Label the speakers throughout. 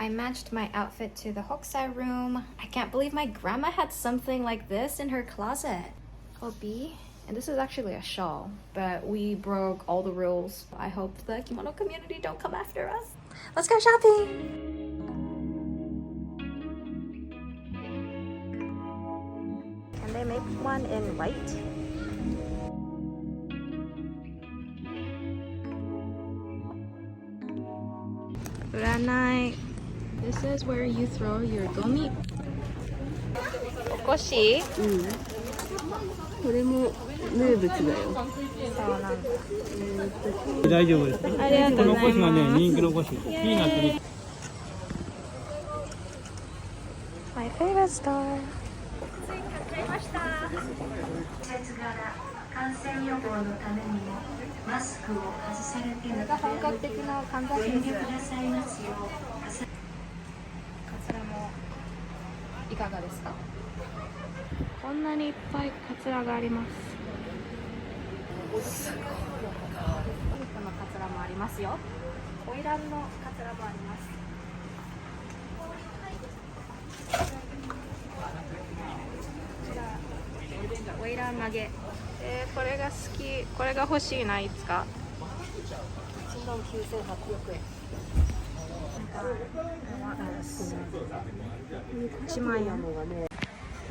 Speaker 1: I matched my outfit to the Hokusai room. I can't believe my grandma had something like this in her closet. Obi. And this is actually a shawl, but we broke all the rules. I hope the kimono community don't come after us. Let's go shopping! Can they make one in white? Uranai. This is where you throw your gomi. Okoshi.
Speaker 2: これも名物だよ。
Speaker 1: そうなんだ。
Speaker 3: 大丈夫です。
Speaker 1: ありがとうございます。
Speaker 3: このお菓子がね、人気のお菓子。ピーナッツに。
Speaker 1: My favorite store.
Speaker 4: 季節柄感染予防のためにもマスクを外されての
Speaker 1: 本格的なかんざし
Speaker 4: ご遠
Speaker 1: です。
Speaker 4: 慮くださいますよう。
Speaker 1: カツラもいかがですか？こんなにいっぱいカツラがあります。すごい。ピンクのカツラもありますよ。花魁のカツラもあります。花魁投げ。これが好き。これが欲しいな、いつか。1万9800円。1万円。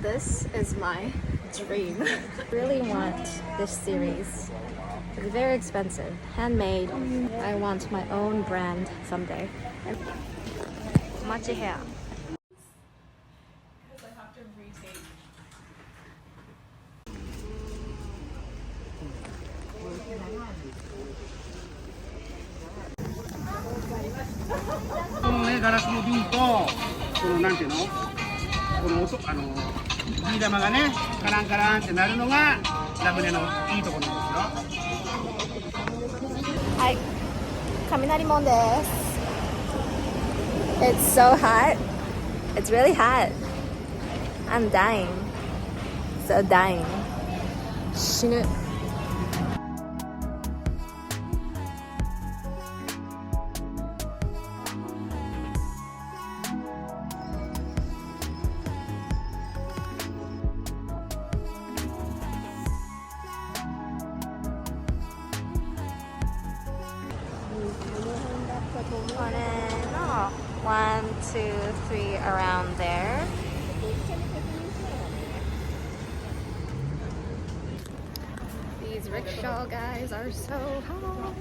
Speaker 1: This is my dream. I really want this series. It's very expensive, handmade. I want my own brand someday. Machi hair.
Speaker 5: 네, ガラスの瓶とこのなんていうの、この音ビー玉がねカランカランってなるのがラムネのいいところなんですよ。
Speaker 1: はい、雷門です。It's so hot. It's really hot. I'm dying. So dying. 死ぬ。これの1, 2, 3 around there. These rickshaw guys are so hot.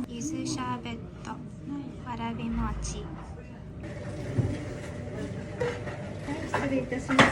Speaker 1: Yuzu シャーベット、わらび餅。失礼いたします。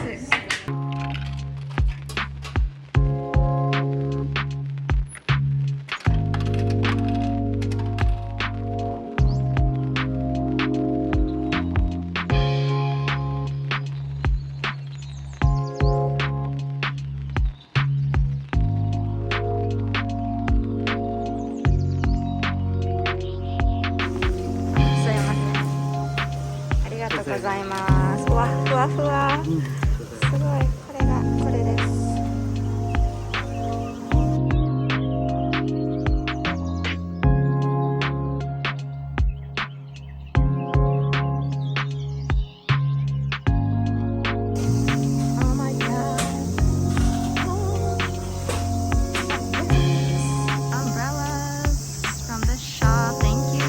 Speaker 1: ありがとうございます。うわ、ふわふわ。すごい。これがこれです。Oh my god. Umbrellas from the shop. Thank you.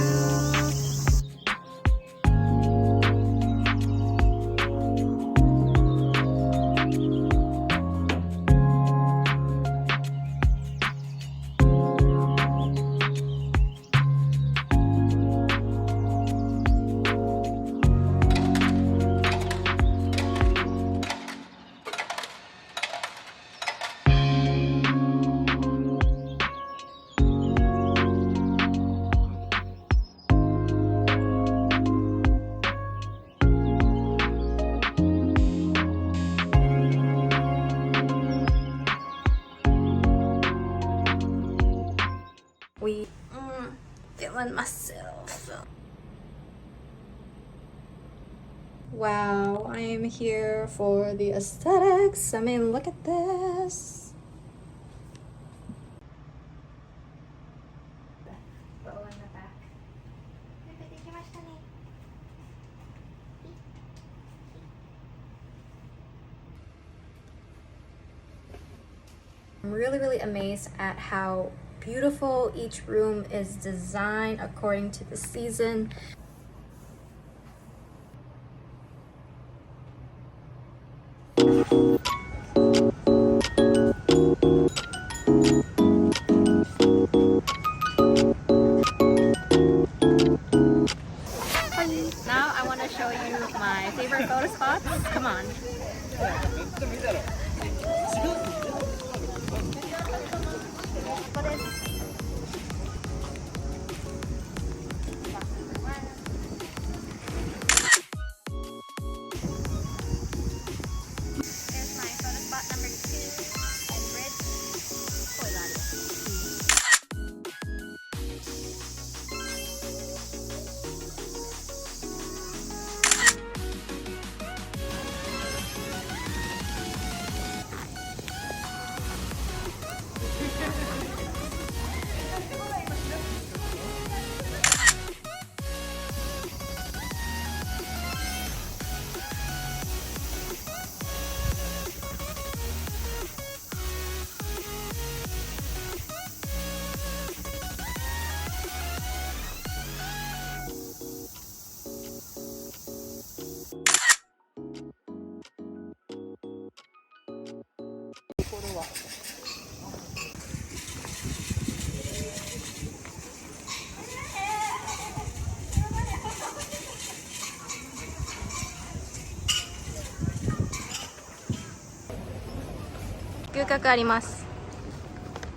Speaker 1: one myself. Wow, I am here for the aesthetics. I mean, look at this. Bow in the back. I'm really amazed at how beautiful each room is designed according to the season. Now I want to show you my favorite photo spots. Come on. Here's my photo spot number 2 and bridge.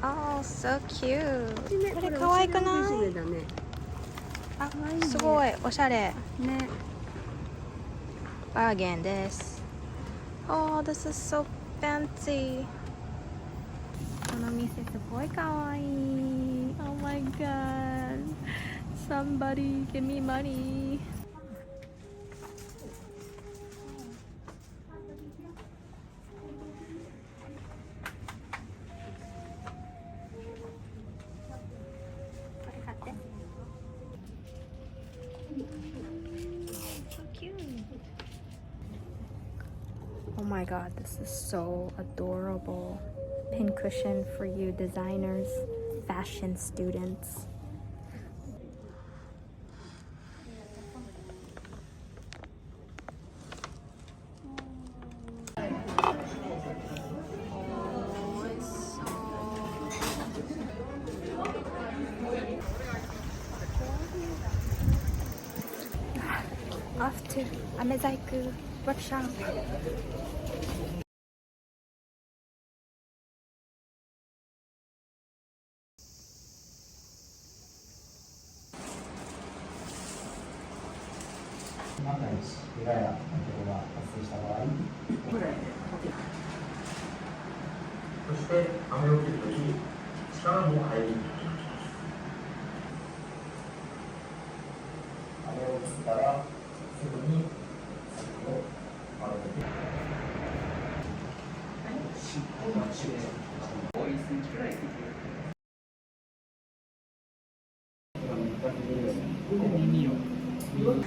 Speaker 1: Oh, so cute. これ可愛くない？あ、すごいおしゃれ。ね。バーゲンです。Oh, this is so fancy. この店すごい可愛い。Oh my god. Somebody give me money. Oh my god, this is so adorable. Pincushion for you designers, fashion students. Off to Amezaiku workshop.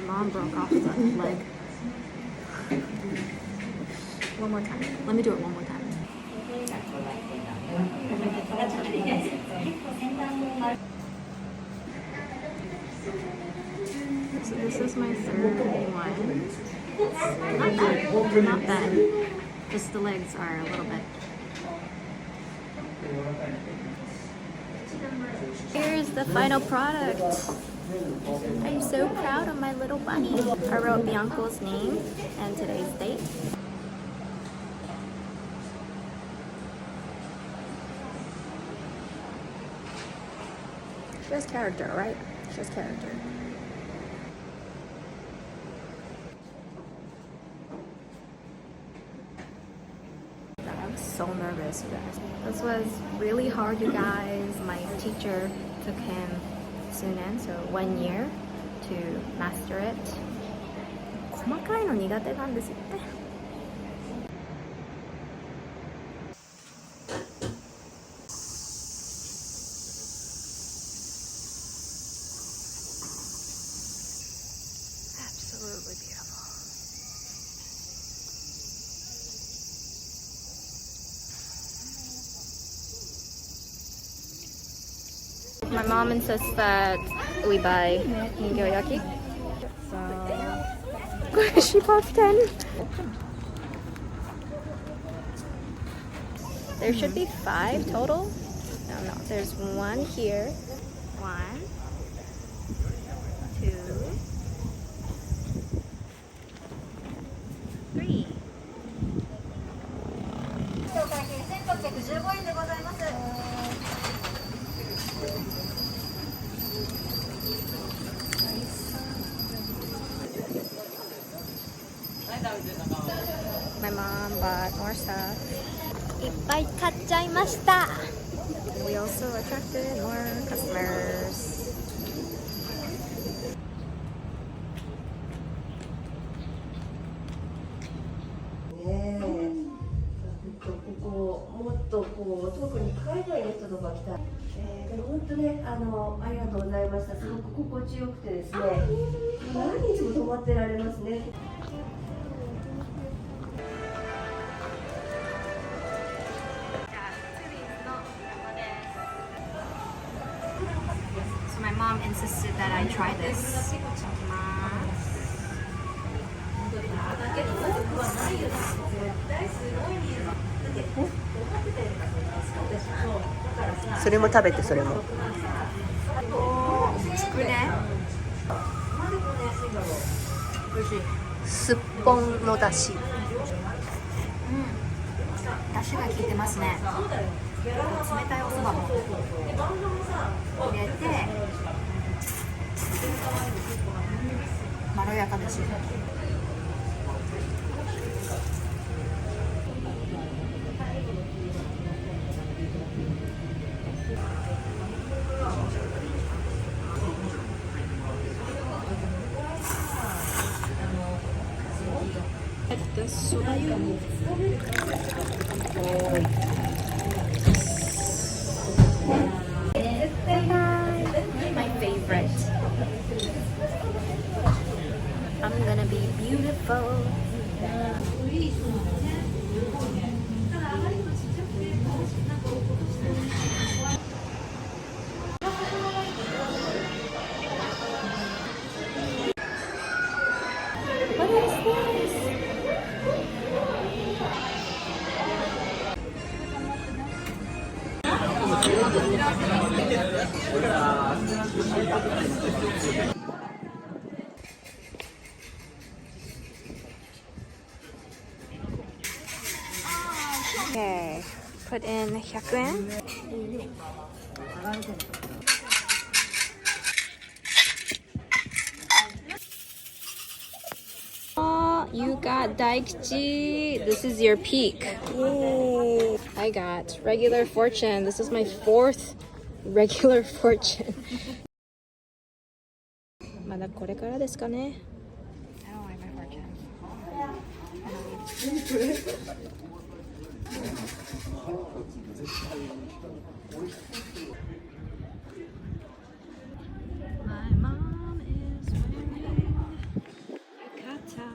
Speaker 1: Mom broke off the leg. One more time. Let me do it one more time. So this is my third one. Not bad. Not bad. Just the legs are a little bit. Here's the final product. I'm so proud of my little bunny. I wrote Bianco's name and today's date. She has character, right? She has character. I'm so nervous, you guys. This was really hard, you guys. My teacher took him Kitsunen, so 1 year to master it. 細かいの苦手なんですよね。Absolutely beautiful. My mom insists that we buy ningyo-yaki. So she bought 10. There should be 5 total. No, there's 1 here. 1, 2, 3. My mom bought more stuff. いっぱい買っちゃいました. And we also attracted more customers. So my mom insisted that I try this.
Speaker 2: それも食べて、それも。
Speaker 1: つくね。
Speaker 2: すっぽんのだし。
Speaker 1: だしが効いてますね。冷たいお蕎麦も入れてまろやかです。My favorite. I'm gonna be beautiful. What is this? Okay, put in 100 yen. Oh, you got Daikichi. This is your peak. Yay. I got regular fortune. This is my 4th regular fortune. まだこれからですかね. I don't like my fortune. My mom is wearing yukata.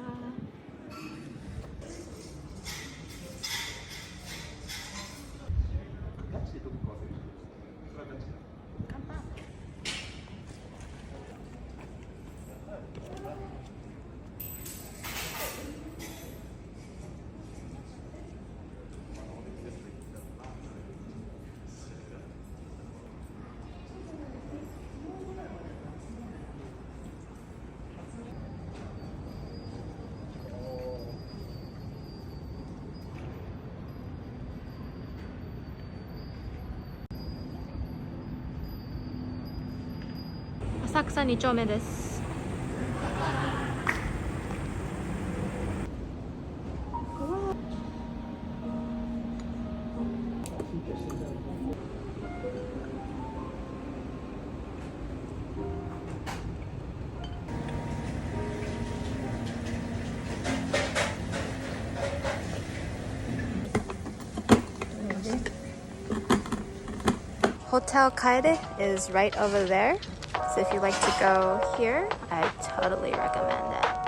Speaker 1: Asakusa 2丁目です。Hotel Kaede is right over there. So if you like to go here, I totally recommend it.